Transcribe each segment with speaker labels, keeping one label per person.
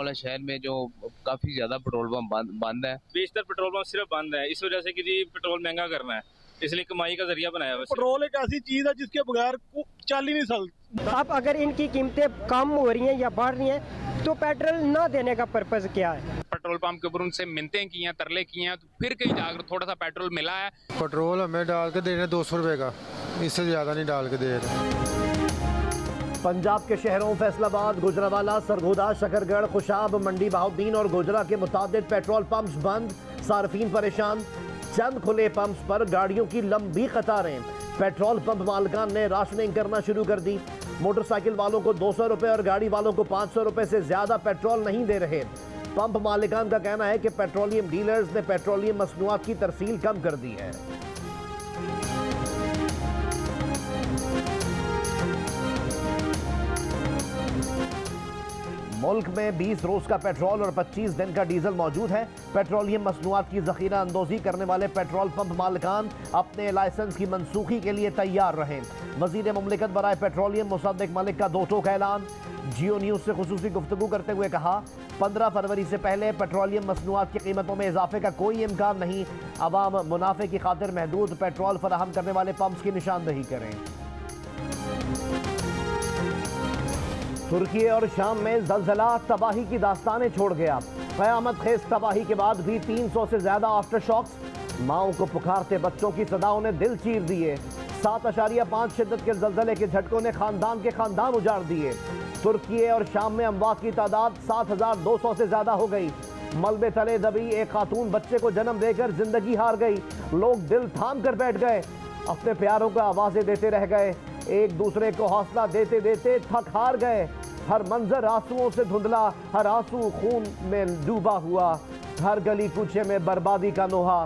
Speaker 1: माहौल है शहर में, जो काफी ज्यादा पेट्रोल पंप बंद है।
Speaker 2: बेशतर पेट्रोल पंप सिर्फ बंद है इस वजह से कि जी पेट्रोल महंगा करना है, इसलिए कमाई का जरिया बनाया है।
Speaker 3: पेट्रोल एक ऐसी चीज है जिसके बगैर चल ही नहीं सकता।
Speaker 4: अब अगर इनकी कीमतें कम हो रही हैं या बढ़ रही हैं तो पेट्रोल ना देने का पर्पज क्या है?
Speaker 5: पेट्रोल पंप के ऊपर उनसे मिन्नतें की हैं, तरले किए हैं, तो फिर कहीं जाकर थोड़ा सा पेट्रोल मिला है।
Speaker 6: पेट्रोल हमें डाल के दे रहे 200 रुपये का, इससे ज़्यादा नहीं डाल के दे रहे।
Speaker 7: पंजाब के शहरों फैसलाबाद, गुजरावाला, सरगोदा, शकरगढ़, खुशाब, मंडी बहाउद्दीन और गोजरा के मुताबिक पेट्रोल पंप्स बंद, सार्फिन परेशान। चंद खुले पंप्स पर गाड़ियों की लंबी कतारें। पेट्रोल पंप मालिकान ने राशनिंग करना शुरू कर दी। मोटरसाइकिल वालों को 200 रुपये और गाड़ी वालों को 500 रुपये से ज़्यादा पेट्रोल नहीं दे रहे। पंप मालिकान का कहना है कि पेट्रोलियम डीलर्स ने पेट्रोलियम मसनूआत की तरसील कम कर दी है। मुल्क में 20 रोज का पेट्रोल और 25 दिन का डीजल मौजूद है। पेट्रोलियम मसनूआत की जखीरा अंदोजी करने वाले पेट्रोल पंप मालिकान अपने लाइसेंस की मनसूखी के लिए तैयार रहें। वजीर मुमलिकत बराए पेट्रोलियम मुसद्दिक मलिक का दो टोक ऐलान। जियो न्यूज़ से खुसूसी गुफ्तगू करते हुए कहा, 15 फरवरी से पहले पेट्रोलियम मसनूआत की कीमतों में इजाफे का कोई इम्कान नहीं। अवाम मुनाफे की खातिर महदूद पेट्रोल फराहम करने वाले पंप्स की निशानदही करें। तुर्की और शाम में जलजला तबाही की दास्तानें छोड़ गया। क़यामत खेज तबाही के बाद भी 300 से ज्यादा आफ्टर शॉक्स। माओं को पुकारते बच्चों की सदाओं ने दिल चीर दिए। 7.5 शिद्दत के जलजले के झटकों ने खानदान के खानदान उजाड़ दिए। तुर्की और शाम में अमवात की तादाद 7,200 से ज्यादा हो गई। मलबे तले दबी एक खातून बच्चे को जन्म देकर जिंदगी हार गई। लोग दिल थाम कर बैठ गए, अपने प्यारों को आवाजें देते रह गए, एक दूसरे को हौसला देते देते थक हार गए। हर मंजर आंसुओं से धुंधला, हर आंसू खून में डूबा हुआ, हर गली कूचे में बर्बादी का नोहा।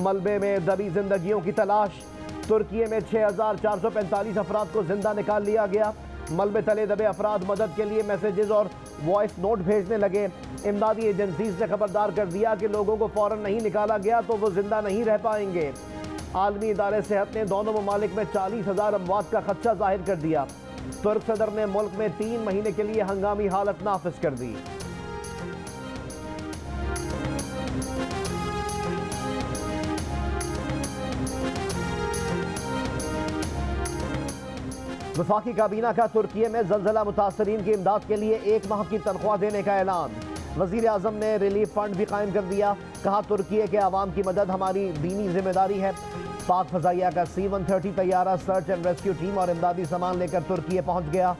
Speaker 7: मलबे में दबी जिंदगियों की तलाश। तुर्की में 6,445 अफराद को जिंदा निकाल लिया गया। मलबे तले दबे अफराद मदद के लिए मैसेजेस और वॉइस नोट भेजने लगे। इमदादी एजेंसीज ने खबरदार कर दिया कि लोगों को फौरन नहीं निकाला गया तो वो जिंदा नहीं रह पाएंगे। आलमी इदारे सेहत ने दोनों ममालिक में 40,000 अमवात का खदशा जाहिर कर दिया। तुर्क सदर ने मुल्क में 3 महीने के लिए हंगामी हालत नाफिज कर दी। वफाकी काबीना का तुर्की में जलजला मुतासरीन की इमदाद के लिए 1 माह की तनख्वाह देने का ऐलान। वजीर आजम ने रिलीफ फंड भी कायम कर दिया। कहा, तुर्की के आवाम की मदद हमारी दीनी जिम्मेदारी है। पाक फजाइया का C-130 तैयारा सर्च एंड रेस्क्यू टीम और इमदादी सामान लेकर तुर्की पहुंच गया।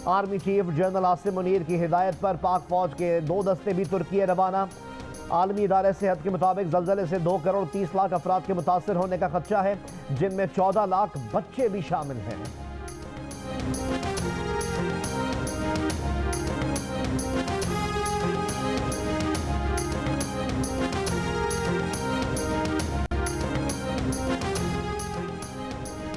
Speaker 7: Army chief general Asim Munir की हिदायत पर पाक फौज के 2 दस्ते भी तुर्की रवाना। आलमी इदारे सेहत के मुताबिक जलजले से 2 करोड़ 30 लाख अफराद के मुतासर होने का खदशा है, जिनमें 14 लाख बच्चे भी शामिल हैं।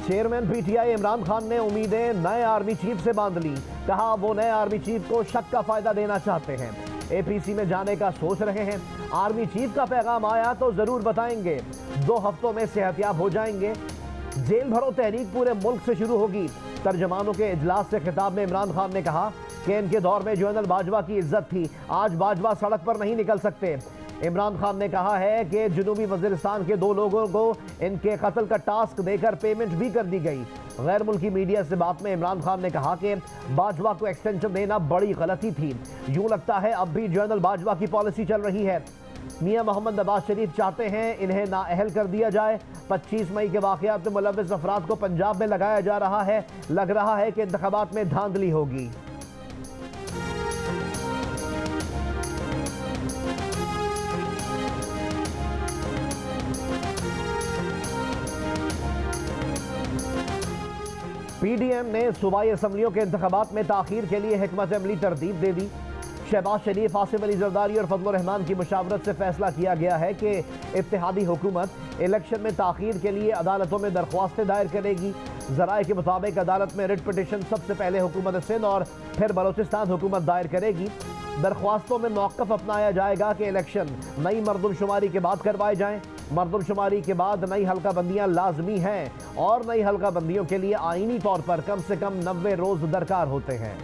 Speaker 7: चेयरमैन पीटीआई इमरान खान ने उम्मीदें नए आर्मी चीफ से बांध ली। कहा, वो नए आर्मी चीफ को शक का फायदा देना चाहते हैं। एपीसी में जाने का सोच रहे हैं। आर्मी चीफ का पैगाम आया तो जरूर बताएंगे। 2 हफ्तों में सेहतियाब हो जाएंगे। जेल भरो तहरीक पूरे मुल्क से शुरू होगी। तर्जमानों के इजलास से खिताब में इमरान खान ने कहा कि इनके दौर में जनरल बाजवा की इज्जत थी, आज बाजवा सड़क पर नहीं निकल सकते। इमरान खान ने कहा है कि जुनूबी वज़ीरिस्तान के 2 लोगों को इनके कत्ल का टास्क देकर पेमेंट भी कर दी गई। गैर मुल्की मीडिया से बात में इमरान खान ने कहा कि बाजवा को एक्सटेंशन देना बड़ी गलती थी। यूं लगता है अब भी जनरल बाजवा की पॉलिसी चल रही है। मियां मोहम्मद नवाज शरीफ चाहते हैं इन्हें नाअहल कर दिया जाए। 25 मई के वाक़यात में मुलव्विस अफराद को पंजाब में लगाया जा रहा है। लग रहा है कि इंतखाबात में धांधली होगी। पीडीएम ने सूबाई असम्बलियों के इंतखाबात में ताखीर के लिए हिकमत अमली तरतीब दे दी। शहबाज शरीफ, आसिम अली जरदारी और फजल रहमान की मुशावरत से फैसला किया गया है कि इत्तेहादी हुकूमत इलेक्शन में ताखीर के लिए अदालतों में दरख्वास्तें दायर करेगी। ज़राए के मुताबिक अदालत में रिट पिटिशन सबसे पहले हुकूमत सिंध और फिर बलोचिस्तान हुकूमत दायर करेगी। दरख्वास्तों में मौक़िफ़ अपनाया जाएगा कि इलेक्शन नई मरदमशुमारी के बाद करवाए जाएँ। मरदमशुमारी के बाद नई हल्का बंदियाँ लाजमी हैं और नई हल्का बंदियों के लिए आईनी तौर पर कम से कम 90 रोज़ दरकार होते हैं।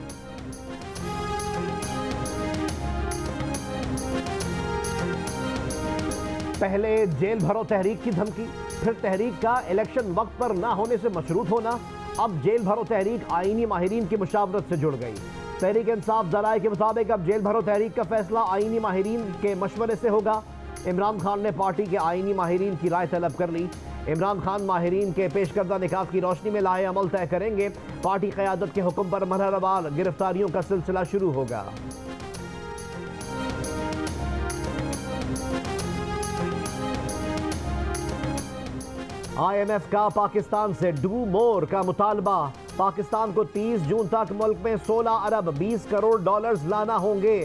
Speaker 7: पहले जेल भरो तहरीक की धमकी, फिर तहरीक का इलेक्शन वक्त पर ना होने से मशरूत होना, अब जेल भरो तहरीक आईनी माहिरीन की मुशावरत से जुड़ गई। तहरीक इंसाफ जराये के मुताबिक अब जेल भरो तहरीक का फैसला आईनी माहिरीन के मशवरे से होगा। इमरान खान ने पार्टी के आईनी माहिरीन की राय तलब कर ली। इमरान खान माहिरीन के पेश करदा निकात की रोशनी में लाए अमल तय करेंगे। पार्टी क़यादत के हुक्म पर मरहलेवार गिरफ्तारियों का सिलसिला शुरू होगा। IMF का पाकिस्तान से डू मोर का मुतालबा। पाकिस्तान को 30 जून तक मुल्क में 16 अरब 20 करोड़ डॉलर्स लाना होंगे।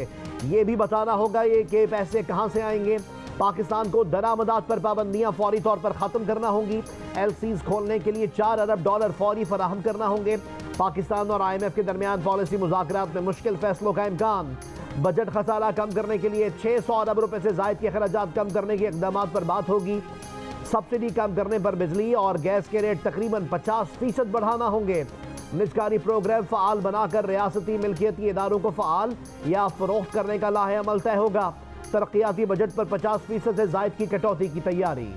Speaker 7: ये भी बताना होगा ये कि पैसे कहां से आएंगे। पाकिस्तान को दरामदात पर पाबंदियां फौरी तौर पर ख़त्म करना होंगी। LCs खोलने के लिए 4 अरब डॉलर फौरी फराहम करना होंगे। पाकिस्तान और IMF के दरमियान पॉलिसी मुज़ाकरात में मुश्किल फैसलों का इम्कान। बजट खसारा कम करने के लिए 600 अरब रुपए से ज़ायद के अखराजात कम करने के इक़दाम पर बात होगी। सब्सिडी कम करने पर बिजली और गैस के रेट तकरीबन 50% बढ़ाना होंगे। निजकारी प्रोग्राम फ़ाल बनाकर रियासती मिल्कियती इदारों को फ़ाल या फ़रोख्त करने का लाहे अमल तय होगा। तरक्याती बजट पर 50% से ज़ायद की कटौती की तैयारी।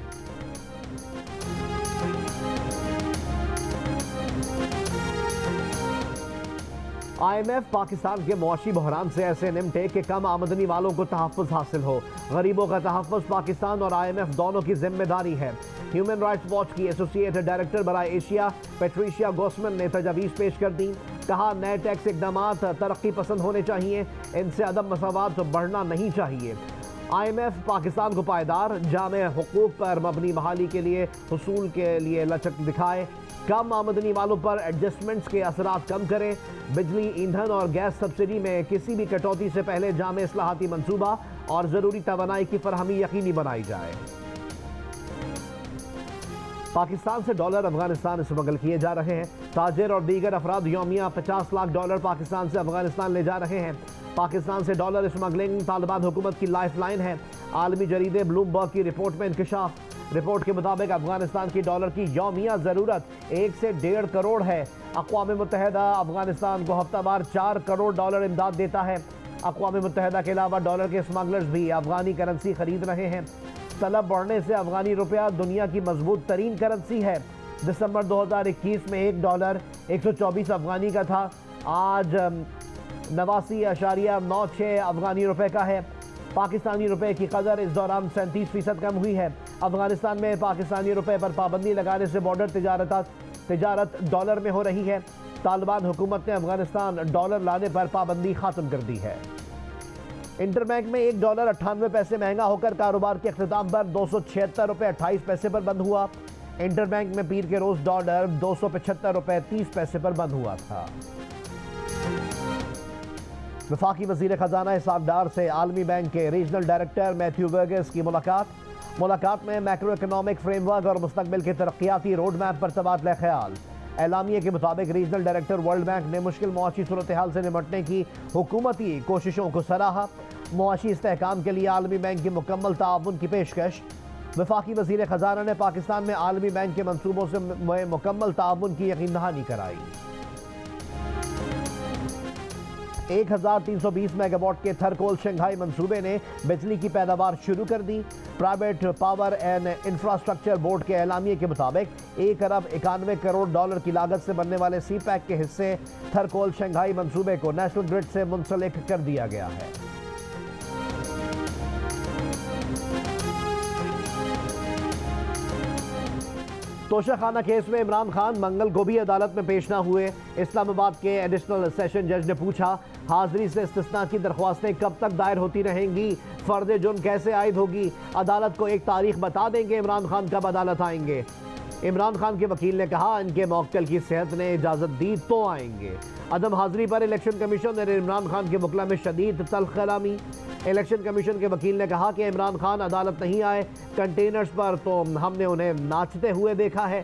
Speaker 7: IMF पाकिस्तान के मुआशी बहरान से ऐसे निमटे कि कम आमदनी वालों को तहफ़्फ़ुज़ हासिल हो। गरीबों का तहफ़्फ़ुज़ पाकिस्तान और IMF दोनों की जिम्मेदारी है। ह्यूमन राइट्स वॉच की एसोसिएट डायरेक्टर बराए एशिया पैट्रिशिया गोस्मन ने तजावीज़ पेश कर दी। कहा नए टैक्स इक़दामात तरक्की पसंद होने चाहिए, इनसे अदम मसावात बढ़ना नहीं चाहिए। IMF पाकिस्तान को पायदार जामे हुकूक पर मबनी बहाली के लिए हुसूल के लिए लचक दिखाए। कम आमदनी वालों पर एडजस्टमेंट्स के असरात कम करें। बिजली, ईंधन और गैस सब्सिडी में किसी भी कटौती से पहले जामे इस्लाहाती मंसूबा और ज़रूरी तवानाई की फरहमी यकीनी बनाई जाए। पाकिस्तान से डॉलर अफगानिस्तान स्मगल किए जा रहे हैं। ताजिर और दीगर अफराद यौमिया 50 लाख डॉलर पाकिस्तान से अफगानिस्तान ले जा रहे हैं। पाकिस्तान से डॉलर स्मगलिंग तालिबान हुकूमत की लाइफ लाइन है। आलमी जरीदे ब्लूमबर्ग की रिपोर्ट में इंकशाफ। रिपोर्ट के मुताबिक अफगानिस्तान की डॉलर की यौमिया ज़रूरत 1 से 1.5 करोड़ है। अक़वाम मुत्तहिदा अफगानिस्तान को हफ्तावार 4 करोड़ डॉलर इमदाद देता है। अक़वाम मुत्तहिदा के अलावा डॉलर के स्मगलर्स भी अफगानी करेंसी खरीद रहे हैं। तलब बढ़ने से अफगानी रुपया दुनिया की मजबूत तरीन करेंसी है। दिसंबर 2021 में $1 124 अफगानी का था, आज 89.96 अफगानी रुपए का है। पाकिस्तानी रुपए की कदर इस दौरान 37% कम हुई है। अफगानिस्तान में पाकिस्तानी रुपए पर पाबंदी लगाने से बॉर्डर तिजारत डॉलर में हो रही है। तालिबान हुकूमत ने अफगानिस्तान डॉलर लाने पर पाबंदी ख़त्म कर दी है। इंटरबैंक में $1.98 महंगा होकर कारोबार के अख्तिताम पर $276.28 पर बंद हुआ। इंटरबैंक में पीर के रोज डॉलर $275.30 पर बंद हुआ था। वफाकी वज़ीर ख़जाना इसाक डार से आलमी बैंक के रीजनल डायरेक्टर मैथ्यू वर्गस की मुलाकात में मैक्रो इकनॉमिक फ्रेमवर्क और मुस्तकबिल के तरक्याती रोड मैप पर तबादला ख्याल। एलामिया के मुताबिक रीजनल डायरेक्टर वर्ल्ड बैंक ने मुश्किल मुआशी सूरत हाल से निपटने की हुकूमती कोशिशों को सराहा। मुआशी इस्तेहकाम के लिए आलमी बैंक की मुकम्मल ताउन की पेशकश। वफाकी वज़ीर ख़जाना ने पाकिस्तान में आलमी बैंक के मनसूबों से मुकम्मल ताउन की यकीन दहानी कराई। 1320 मेगावाट के थरकोल शंघाई मंसूबे ने बिजली की पैदावार शुरू कर दी। Private power and infrastructure board के एलामिये के मुताबिक $1 अरब 91 करोड़ डॉलर की लागत से बनने वाले CPEC के हिस्से थरकोल शंघाई मंसूबे को नेशनल ग्रिड से मुंसलिक कर दिया गया है। तोशाखाना केस में इमरान खान मंगल को भी अदालत में पेश न हुए। इस्लामाबाद के एडिशनल सेशन जज ने पूछा, हाजिरी से इस्तिस्ना की दरख्वास्तें कब तक दायर होती रहेंगी? फर्द जुर्म कैसे आयद होगी? अदालत को एक तारीख बता देंगे इमरान खान कब अदालत आएंगे। इमरान खान के वकील ने कहा, इनके मौक्कल की सेहत ने इजाज़त दी तो आएंगे। अदम हाजिरी पर इलेक्शन कमीशन ने इमरान खान के वकला में शदीद तल्ख कलामी। इलेक्शन कमीशन के वकील ने कहा कि इमरान खान अदालत नहीं आए, कंटेनर्स पर तो हमने उन्हें नाचते हुए देखा है।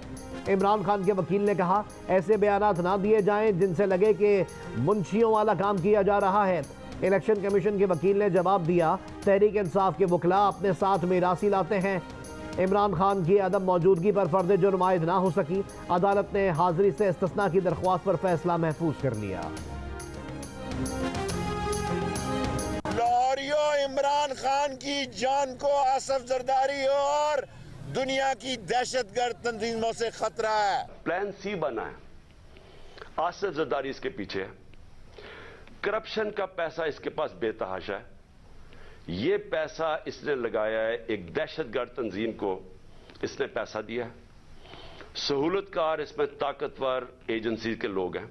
Speaker 7: इमरान खान के वकील ने कहा, ऐसे बयानात ना दिए जाएं जिनसे लगे कि मुंशियों वाला काम किया जा रहा है। इलेक्शन कमीशन के वकील ने जवाब दिया, तहरीक इंसाफ के वकला अपने साथ मिरासी लाते हैं। इमरान खान की अदम मौजूदगी पर फर्द जुर्म आयद ना हो सकी। अदालत ने हाजिरी से इस्तिस्ना की दरख्वास्त पर फैसला महफूज कर लिया।
Speaker 8: इमरान खान की जान को आसिफ जरदारी और दुनिया की दहशतगर्द तंजीमों से खतरा है।
Speaker 9: प्लान सी बना है, आसिफ जरदारी इसके पीछे है, करप्शन का पैसा इसके पास बेतहाशा है, ये पैसा इसने लगाया है, एक दहशतगर्द तंजीम को इसने पैसा दिया है, सहूलतकार इसमें ताकतवर एजेंसी के लोग हैं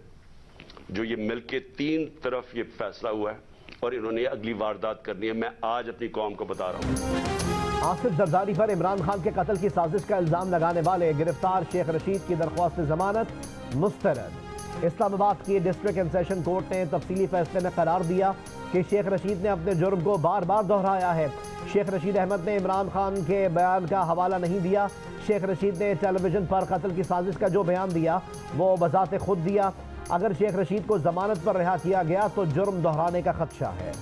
Speaker 9: जो ये मिलके तीन तरफ ये फैसला हुआ है और इन्होंने अगली वारदात करनी है। मैं आज अपनी कौम को बता रहा हूं।
Speaker 7: आसिफ जरदारी पर इमरान खान के कत्ल की साजिश का इल्जाम लगाने वाले गिरफ्तार शेख रशीद की दरख्वास्त जमानत मुस्तरद। इस्लामाबाद की डिस्ट्रिक्ट एंड सेशन कोर्ट ने तफसीली फैसले में करार दिया कि शेख रशीद ने अपने जुर्म को बार बार दोहराया है। शेख रशीद अहमद ने इमरान खान के बयान का हवाला नहीं दिया। शेख रशीद ने टेलीविजन पर कत्ल की साजिश का जो बयान दिया वो बजाते खुद दिया। अगर शेख रशीद को जमानत पर रिहा किया गया तो जुर्म दोहराने का खदशा है।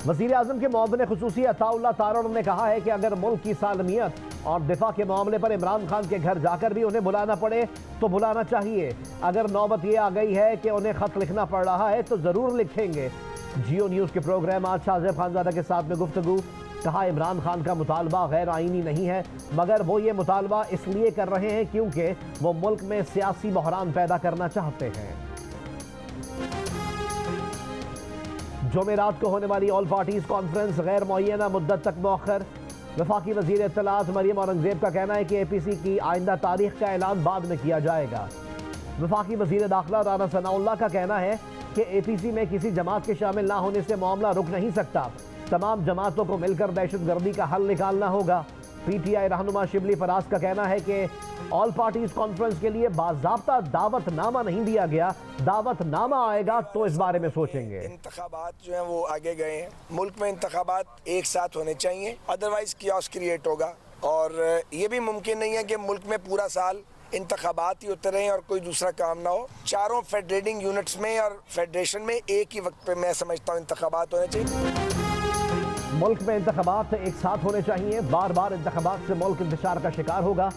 Speaker 7: वज़ीर आज़म के मुअव्विन ख़ुसूसी अताउल्लाह तारड़ ने कहा है कि अगर मुल्क की सालमियत और दिफा के मामले पर इमरान खान के घर जाकर भी उन्हें बुलाना पड़े तो बुलाना चाहिए। अगर नौबत ये आ गई है कि उन्हें खत लिखना पड़ रहा है तो ज़रूर लिखेंगे। जियो न्यूज़ के प्रोग्राम आज शाहज़ेब खानज़ादा के साथ में गुफ्तगू। कहा इमरान खान का मुतालबा गैर आईनी नहीं है, मगर वो ये मुतालबा इसलिए कर रहे हैं क्योंकि वो मुल्क में सियासी बहरान पैदा करना चाहते हैं। जुमेरात को होने वाली ऑल पार्टीज कॉन्फ्रेंस गैर मुअय्यना मुद्दत तक मौखर। वफाकी वज़ीर इत्तलात मरियम औरंगज़ेब का कहना है कि APC की आइंदा तारीख का ऐलान बाद में किया जाएगा। वफाकी वज़ीर दाखिला राना सनाउल्लाह का कहना है कि APC में किसी जमात के शामिल ना होने से मामला रुक नहीं सकता। तमाम जमातों को मिलकर दहशतगर्दी का हल निकालना होगा। PTI रहनुमा शिबली फराज का कहना है कि ऑल पार्टीज कॉन्फ्रेंस के लिए बाज़ाब्ता दावतनामा नहीं दिया गया, दावतनामा आएगा तो इस बारे में सोचेंगे।
Speaker 8: इंतखाबात जो हैं वो आगे गए हैं, मुल्क में इंतखाबात एक साथ होने चाहिए, अदरवाइज कियास क्रिएट होगा। और ये भी मुमकिन नहीं है कि मुल्क में पूरा साल इंतखाबात ही होते रहें और कोई दूसरा काम ना हो। चारों फेडरेटिंग यूनिट्स में और फेडरेशन में एक ही वक्त पे मैं समझता हूँ इंतखाबात होने चाहिए।
Speaker 7: मुल्क में इंतखाबात एक साथ होने चाहिए। बार बार इंतखाबात से मुल्क इंतशार का शिकार होगा।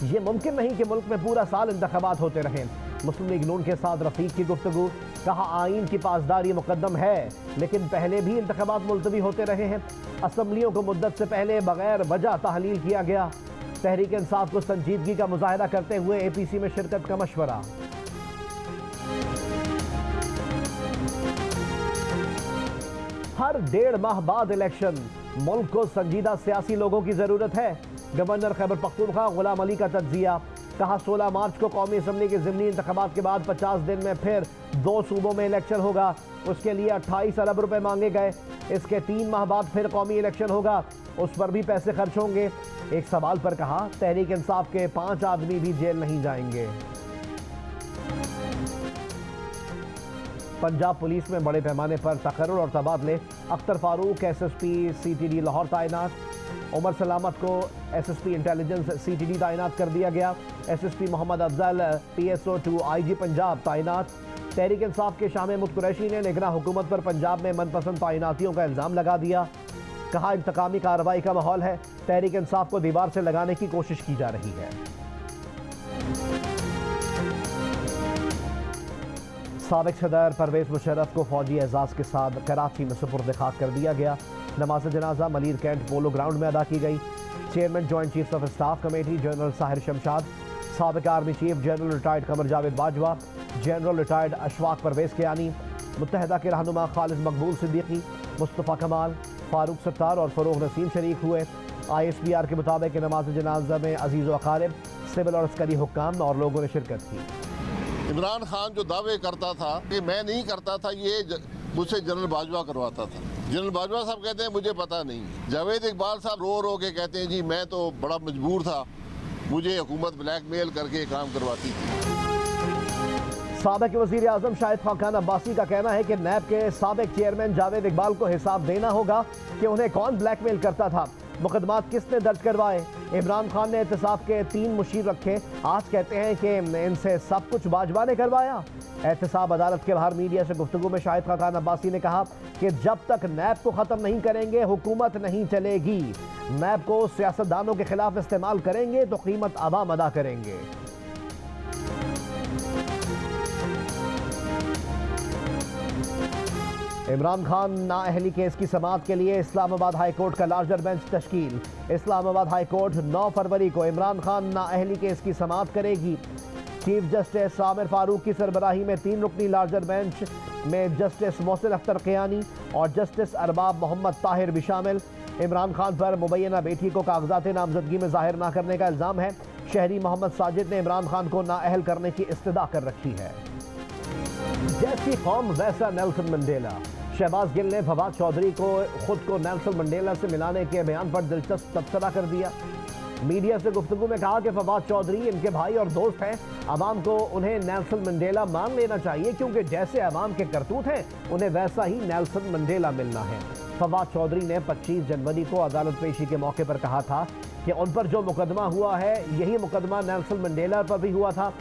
Speaker 7: ये मुमकिन नहीं कि मुल्क में पूरा साल इंतखाबात होते रहें। मुस्लिम लीग नून के साथ रफीक की गुफ्तगू। कहा आइन की पासदारी मुकद्दम है लेकिन पहले भी इंतखाबात मुलतवी होते रहे हैं। असम्बलियों को मुद्दत से पहले बगैर वजह तहलील किया गया। तहरीक इंसाफ को संजीदगी का मुजाहिरा करते हुए APC में शिरकत का मशवरा। हर 1.5 माह बाद इलेक्शन, मुल्क को संजीदा सियासी लोगों की जरूरत है। गवर्नर खैबर पख्तूनख्वा गुलाम अली का तज्जिया। कहा 16 मार्च को कौमी असम्बली के ज़िमनी इंतखाबात के बाद 50 दिन में फिर 2 सूबों में इलेक्शन होगा। उसके लिए 28 अरब रुपए मांगे गए। इसके 3 माह बाद फिर कौमी इलेक्शन होगा, उस पर भी पैसे खर्च होंगे। एक सवाल पर कहा तहरीक इंसाफ के 5 आदमी भी जेल नहीं जाएंगे। पंजाब पुलिस में बड़े पैमाने पर तकर्रुर और तबादले। अख्तर फारूक SSP CTD लाहौर तैनात। उमर सलामत को SSP इंटेलिजेंस CTD तैनात कर दिया गया। SSP Mohammad Afzal PSO to IG Punjab तैनात। तहरीक इंसाफ के शाह महमूद कुरैशी ने निगरां हुकूमत पर पंजाब में मनपसंद तैनातियों का इल्ज़ाम लगा दिया। कहा इंतकामी कार्रवाई का माहौल है, तहरीक इंसाफ को दीवार से लगाने की कोशिश की जा रही है। साबिक सदर परवेज मुशर्रफ को फौजी एजाज़ के साथ कराची में सुपुर्द खाक कर दिया गया। नमाज जनाजा मलीर कैंट पोलो ग्राउंड में अदा की गई। Chairman joint chiefs of staff committee general Sahir Shamshad, साबिक army chief general retired Qamar Javed Bajwa, general retired Ashfaq Parvez Kiani, मुत्तहदा के रहनुमा खालिद मकबूल सिद्दीकी, मुस्तफ़ा कमाल, फारूक सत्तार और फरोग नसीम शरीक हुए। ISPR के मुताबिक नमाज जनाजा में अजीज़ व अकारिब, सिविल और अस्करी हुक्काम और लोगों ने शिरकत की।
Speaker 10: इमरान खान जो दावे करता था कि मैं नहीं करता था, ये मुझसे जनरल बाजवा करवाता था। जनरल बाजवा साहब कहते हैं मुझे पता नहीं। जावेद इकबाल साहब रो रो के कहते हैं जी मैं तो बड़ा मजबूर था, मुझे हुकूमत ब्लैकमेल करके काम करवाती थी। साबिक वज़ीर आज़म शाहिद खान अब्बासी का कहना है कि नैब के साबिक चेयरमैन जावेद इकबाल को हिसाब देना होगा कि उन्हें कौन ब्लैकमेल करता था, मुकदमात किसने दर्ज करवाए। इमरान खान ने एहतसाब के 3 मुशीर रखे, आज कहते हैं कि इनसे सब कुछ बाजवा ने करवाया। एहतसाब अदालत के बाहर मीडिया से गुफ्तगू में शाहिद खान अब्बासी ने कहा कि जब तक नैब को ख़त्म नहीं करेंगे हुकूमत नहीं चलेगी। नैब को सियासतदानों के खिलाफ इस्तेमाल करेंगे तो कीमत आवाम अदा करेंगे।
Speaker 7: इमरान खान नाअहली केस की समाअत के लिए इस्लामाबाद हाई कोर्ट का लार्जर बेंच तश्कील। इस्लामाबाद हाई कोर्ट 9 फरवरी को इमरान खान नाअहली केस की समाअत करेगी। चीफ जस्टिस आमिर फारूक की सरबराही में 3 रुकनी लार्जर बेंच में जस्टिस मोहसिन अख्तर क़यानी और जस्टिस अरबाब मोहम्मद ताहिर भी शामिल। इमरान खान पर मुबैना बेटी को कागजात नामजदगी में जाहिर न करने का इल्ज़ाम है। शहरी मोहम्मद साजिद ने इमरान खान को नाअहल करने की इस्तदा कर रखी है। जैसी कौम वैसा नेल्सन मंडेला। शहबाज गिल ने फवाद चौधरी को खुद को नेल्सन मंडेला से मिलाने के बयान पर दिलचस्प तबसरा कर दिया। मीडिया से गुफ्तगू में कहा कि फवाद चौधरी इनके भाई और दोस्त हैं। अवाम को उन्हें नेल्सन मंडेला मान लेना चाहिए क्योंकि जैसे अवाम के करतूत हैं उन्हें वैसा ही नेल्सन मंडेला मिलना है। फवाद चौधरी ने 25 जनवरी को अदालत पेशी के मौके पर कहा था कि उन पर जो मुकदमा हुआ है यही मुकदमा नेल्सन मंडेला पर भी हुआ था।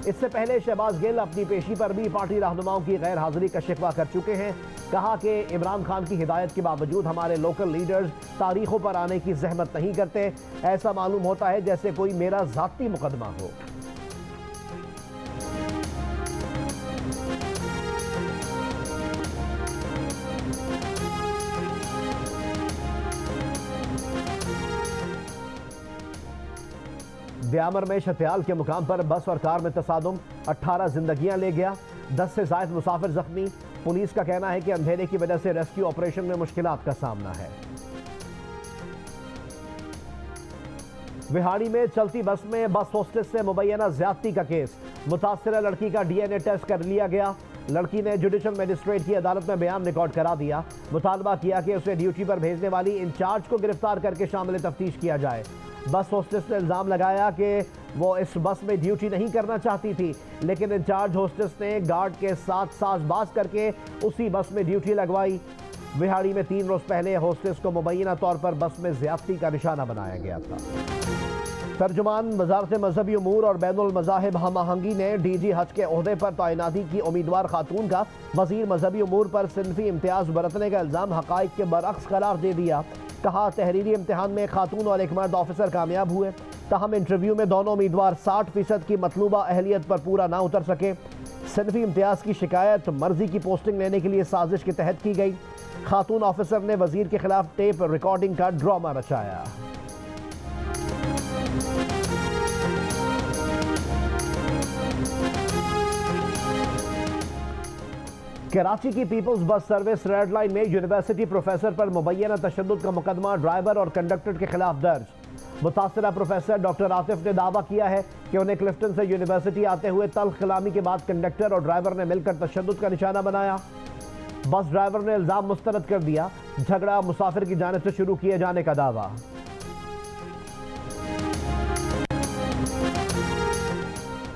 Speaker 7: इससे पहले शहबाज गिल अपनी पेशी पर भी पार्टी रहनुमाओं की गैर हाजिरी का शिकवा कर चुके हैं। कहा कि इमरान खान की हिदायत के बावजूद हमारे लोकल लीडर्स तारीखों पर आने की जहमत नहीं करते। ऐसा मालूम होता है जैसे कोई मेरा जाती मुकदमा हो। ब्यामर में शतियाल के मुकाम पर बस और कार में तसादुम, 18 जिंदगियां ले गया, 10 से ज़ायद मुसाफिर जख्मी। पुलिस का कहना है कि अंधेरे की वजह से रेस्क्यू ऑपरेशन में मुश्किलात का सामना है। विहाड़ी में चलती बस में बस होस्टेस से मुबैना ज्यादती का केस। मुतासिरा लड़की का DNA टेस्ट कर लिया गया। लड़की ने जुडिशल मजिस्ट्रेट की अदालत में बयान रिकॉर्ड करा दिया। मुतालबा किया कि उसे ड्यूटी पर भेजने वाली इंचार्ज को गिरफ्तार करके शामिल तफ्तीश किया जाए। बस होस्टेस ने इल्ज़ाम लगाया कि वो इस बस में ड्यूटी नहीं करना चाहती थी, लेकिन इंचार्ज होस्टेस ने गार्ड के साथ साजबाज करके उसी बस में ड्यूटी लगवाई। विहाड़ी में 3 रोज़ पहले होस्टेस को मुबैना तौर पर बस में ज़्यादती का निशाना बनाया गया था। तर्जुमान वज़ारत मजहबी उमूर और बैनुल मज़ाहिब हम आहंगी ने DG हज के ओहदे पर तैनाती की उम्मीदवार खातून का वज़ीर मजहबी उमूर पर सिनफी इम्तियाज़ बरतने का इल्ज़ाम हक़ाइक़ के बरअक्स करार दे दिया। कहा तहरीरी इम्तिहान में खातून और एक मर्द ऑफिसर कामयाब हुए, तहम इंटरव्यू में दोनों उम्मीदवार 60% की मतलूबा अहलियत पर पूरा ना उतर सके। सिनफी इम्तियाज़ की शिकायत मर्जी की पोस्टिंग लेने के लिए साजिश के तहत की गई। खातून ऑफिसर ने वजीर के खिलाफ टेप रिकॉर्डिंग का ड्रामा रचाया। कराची की People's Bus Service Red Line में यूनिवर्सिटी प्रोफेसर पर मुबैना तशद्दुद का मुकदमा ड्राइवर और कंडक्टर के खिलाफ दर्ज। मुतासिरा प्रोफेसर डॉक्टर आतिफ ने दावा किया है कि उन्हें क्लिफ्टन से यूनिवर्सिटी आते हुए तल्ख कलामी के बाद कंडक्टर और ड्राइवर ने मिलकर तशद्दुद का निशाना बनाया। बस ड्राइवर ने इल्जाम मुस्तरद कर दिया। झगड़ा मुसाफिर की जानिब से शुरू किए जाने का दावा।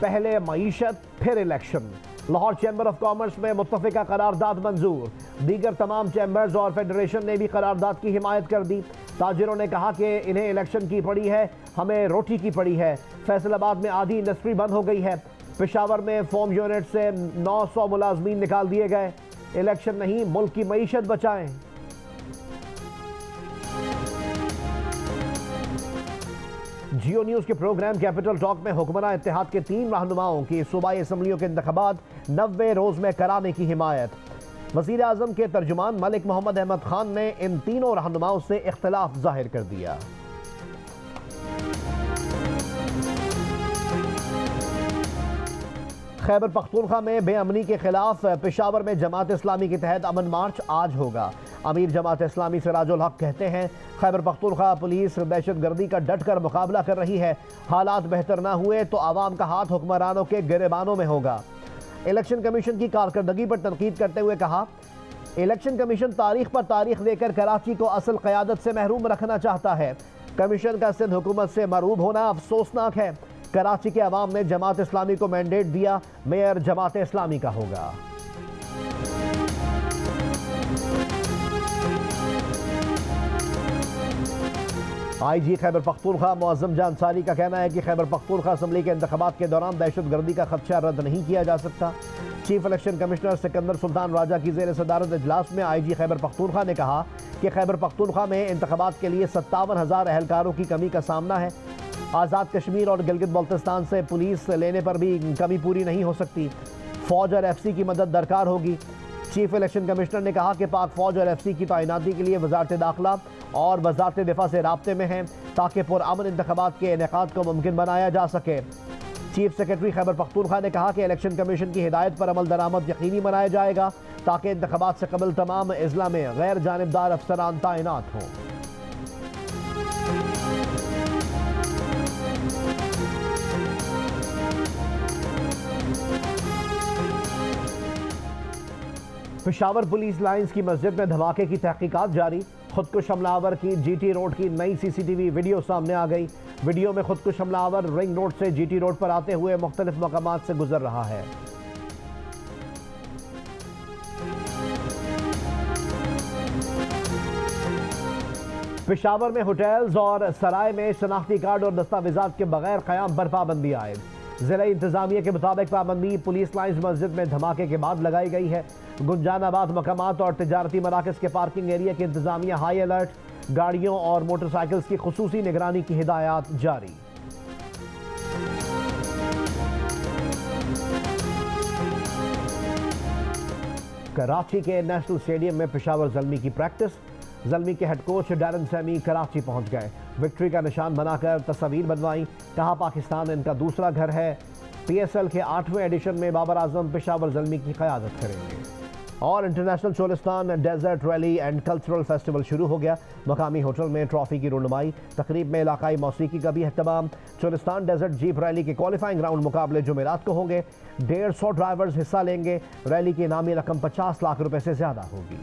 Speaker 7: पहले मईशत फिर election. Lahore chamber of commerce में मुत्तफिका करारदाद मंजूर। दीगर तमाम चैम्बर्स और फेडरेशन ने भी करारदाद की हिमायत कर दी। ताजिरों ने कहा कि इन्हें इलेक्शन की पड़ी है, हमें रोटी की पड़ी है। फैसलाबाद में आधी इंडस्ट्री बंद हो गई है। पेशावर में फोम यूनिट से 900 मुलाजमीन निकाल दिए गए। इलेक्शन नहीं, मुल्क की मईशत बचाएं। जियो न्यूज़ के प्रोग्राम कैपिटल टॉक में हुक्मरान इत्तेहाद के 3 रहनुमाओं की सूबाई असम्बलियों के इंतखाबात 90 रोज़ में कराने की हिमायत। वज़ीर आज़म के तर्जुमान मलिक मोहम्मद अहमद खान ने इन तीनों रहनुमाओं से इख्तिलाफ जाहिर कर दिया। खैबर पख्तूनख्वा में बेअमनी के खिलाफ पेशावर में जमात इस्लामी के तहत अमन मार्च आज होगा। अमीर जमात इस्लामी सिराजुल हक कहते हैं खैबर पख्तूनख्वा पुलिस दहशत गर्दी का डट कर मुकाबला कर रही है। हालात बेहतर ना हुए तो आवाम का हाथ हुक्मरानों के गिरेबानों में होगा। इलेक्शन कमीशन की कारकर्दगी पर तनकीद करते हुए कहा इलेक्शन कमीशन तारीख पर तारीख देकर कराची को असल क़यादत से महरूम रखना चाहता है। कमीशन का सिंध हुकूमत से मरूब होना अफसोसनाक है। कराची के अवाम ने जमात इस्लामी को मैंडेट दिया, मेयर जमात इस्लामी का होगा। IG खैबर पख्तूनख्वा मुअज़्ज़म जान अंसारी का कहना है कि खैबर पख्तूनख्वा असम्बली के इंतखाबात के दौरान दहशत गर्दी का खदशा रद्द नहीं किया जा सकता। Chief election commissioner Sikandar Sultan Raja की ज़ेर सदारत इजलास में IG खैबर पख्तूनख्वा ने कहा कि खैबर पख्तूनख्वा में इंतखाबात के लिए 57,000 एहलकारों की कमी का सामना है। आज़ाद कश्मीर और गिलगित बल्तिस्तान से पुलिस लेने पर भी कमी पूरी नहीं हो सकती। फौज और FC की मदद दरकार होगी। चीफ इलेक्शन कमिश्नर ने कहा कि पाक फौज और एफसी की तैनाती के लिए वजारत दाखिला और वजारत दिफा से राब्ते में हैं ताकि पुरअमन इंतखाबात के इनेकाद को मुमकिन बनाया जा सके। चीफ सेक्रेटरी खैबर पख्तूनख्वा ने कहा कि इलेक्शन कमीशन की हिदायत पर अमल दरामद यकीनी बनाया जाएगा ताकि इंतखाबात से कबल तमाम अजला में गैर जानिबदार अफसरान तैनात हों। पेशावर पुलिस लाइंस की मस्जिद में धमाके की तहकीकात जारी। खुदकुश हमलावर की जीटी रोड की नई सीसीटीवी वीडियो सामने आ गई। वीडियो में खुदकुश हमलावर रिंग रोड से जीटी रोड पर आते हुए मुख्तलिफ मकामात से गुजर रहा है। पेशावर में होटल्स और सराय में शनाख्ती कार्ड और दस्तावेजात के बगैर क़याम पर पाबंदी आए। जिला इंतजामिया के मुताबिक पाबंदी पुलिस लाइंस मस्जिद में धमाके के बाद लगाई गई है। गुंजानाबाद मकामात और तिजारती मराकज के पार्किंग एरिया की इंतजामिया हाई अलर्ट। गाड़ियों और मोटरसाइकिल्स की खुसूसी निगरानी की हिदायत जारी। कराची के नेशनल स्टेडियम में पेशावर ज़ल्मी की प्रैक्टिस। ज़ल्मी के head coach Darren Sami Karachi पहुंच गए। विक्ट्री का निशान बनाकर तस्वीर बनवाई। कहा पाकिस्तान इनका दूसरा घर है। PSL के 8वें एडिशन में बाबर आजम पेशावर ज़ल्मी की क़यादत करेंगे। और international Cholistan desert rally and cultural festival शुरू हो गया। मकामी होटल में ट्रॉफी की रुनमाई। तकरीब में इलाकाई मौसीकी का भी अहतमाम। चोलिस्तान डेजर्ट जीप रैली के क्वालिफाइंग राउंड मुकाबले जुमेरात को होंगे। 150 ड्राइवर्स हिस्सा लेंगे। रैली की इनामी रकम 50 लाख रुपए से ज़्यादा होगी।